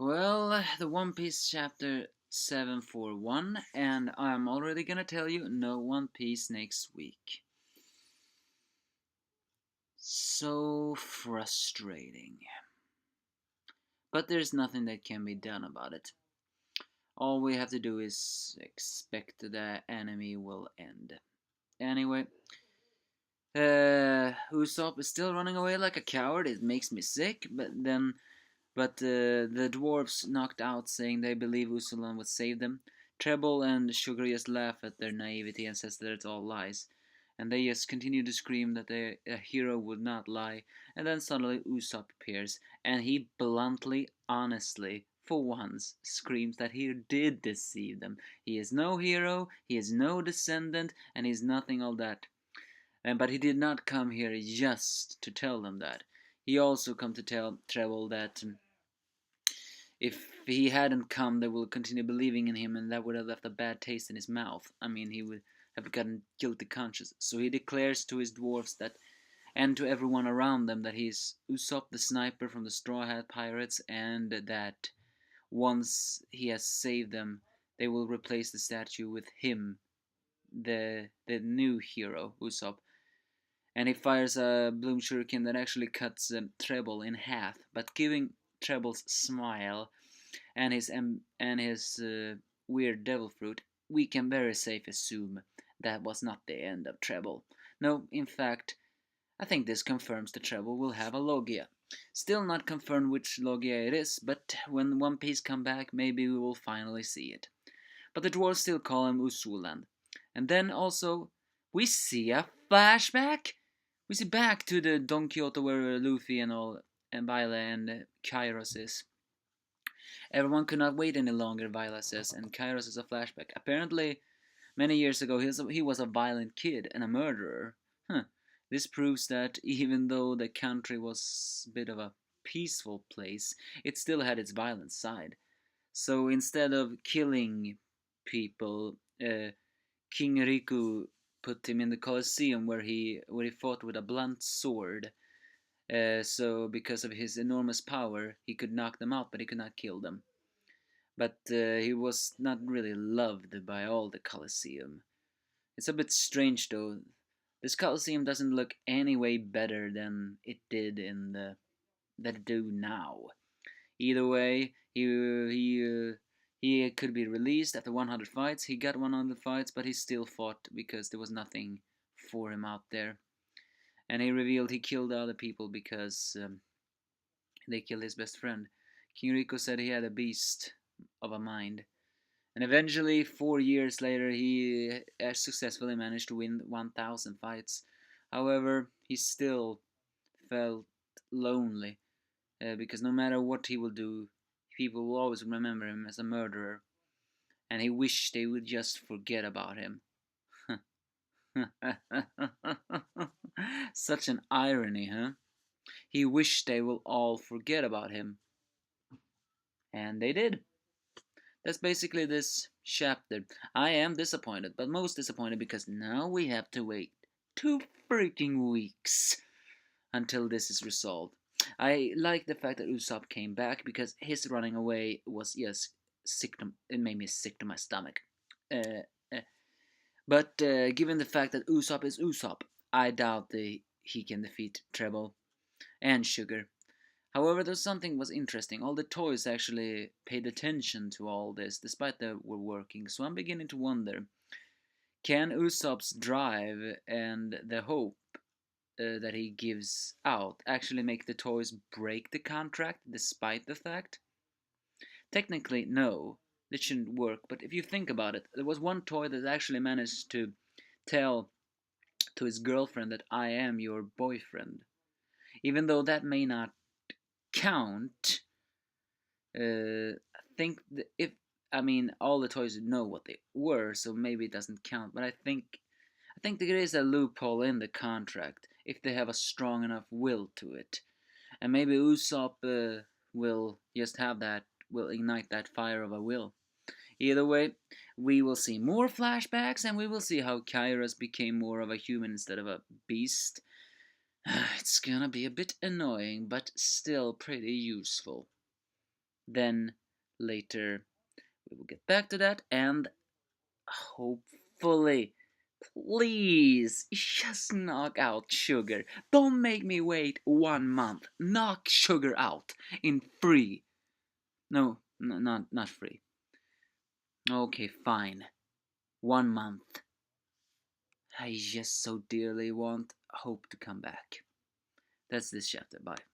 Well, the One Piece chapter 741, and I'm already gonna tell you no One Piece next week. So frustrating. But there's nothing that can be done about it. All we have to do is expect the enemy will end. Anyway, Usopp is still running away like a coward. It makes me sick, but the dwarfs knocked out, saying they believe Usulan would save them. Treble and Sugar just laugh at their naivety and says that it's all lies. And they just continue to scream that a hero would not lie. And then suddenly Usopp appears, and he bluntly, honestly, for once, screams that he did deceive them. He is no hero, he is no descendant, and he's nothing all that. But he did not come here just to tell them that. He also come to tell Treble that if he hadn't come, they would continue believing in him, and that would have left a bad taste in his mouth. I mean, he would have gotten guilty conscience. So he declares to his dwarfs that, and to everyone around them, that he's Usopp the sniper from the Straw Hat Pirates, and that once he has saved them, they will replace the statue with him, the new hero, Usopp. And he fires a bloom shuriken that actually cuts Treble in half, but giving Treble's smile and his weird devil fruit, we can very safe assume that was not the end of Treble. No, in fact, I think this confirms that Treble will have a Logia. Still not confirmed which Logia it is, but when One Piece come back, maybe we will finally see it. But the dwarves still call him Usuland. And then also, we see a flashback. We see back to the Don Quixote where Luffy and all, and Baile and Kyros is. Everyone could not wait any longer, Viola says, and Kyros is a flashback. Apparently, many years ago, he was a violent kid and a murderer. Huh. This proves that even though the country was a bit of a peaceful place, it still had its violent side. So instead of killing people, King Riku put him in the Colosseum where he fought with a blunt sword. So because of his enormous power, he could knock them out, but he could not kill them. But he was not really loved by all the Colosseum. It's a bit strange though. This Colosseum doesn't look any way better than it did in the that it do now. Either way, he could be released after 100 fights. He got 100 fights, but he still fought because there was nothing for him out there. And he revealed he killed other people because they killed his best friend. King Rico said he had a beast of a mind. And eventually, 4 years later, he successfully managed to win 1,000 fights. However, he still felt lonely because no matter what he will do, people will always remember him as a murderer. And he wished they would just forget about him. Such an irony, huh? He wished they will all forget about him. And they did. That's basically this chapter. I am disappointed, but most disappointed because now we have to wait 2 freaking weeks until this is resolved. I like the fact that Usopp came back because his running away was just sick. It made me sick to my stomach. Uh, uh, but given the fact that Usopp is Usopp, I doubt he can defeat Treble and Sugar. However, there's something was interesting. All the toys actually paid attention to all this, despite they were working. So I'm beginning to wonder: can Usopp's drive and the hope that he gives out actually make the toys break the contract, despite the fact? Technically, no, this shouldn't work. But if you think about it, there was one toy that actually managed to tell to his girlfriend that I am your boyfriend, even though that may not count. I think if I mean all the toys know what they were, so maybe it doesn't count. But I think there is a loophole in the contract if they have a strong enough will to it, and maybe Usopp will just have that, will ignite that fire of a will. Either way, we will see more flashbacks, and we will see how Kyros became more of a human instead of a beast. It's gonna be a bit annoying, but still pretty useful. Then later we will get back to that, and hopefully, please, just knock out Sugar. Don't make me wait 1 month. Knock Sugar out in free. No, not free. Okay, fine. 1 month. I just so dearly hope to come back. That's this chapter. Bye.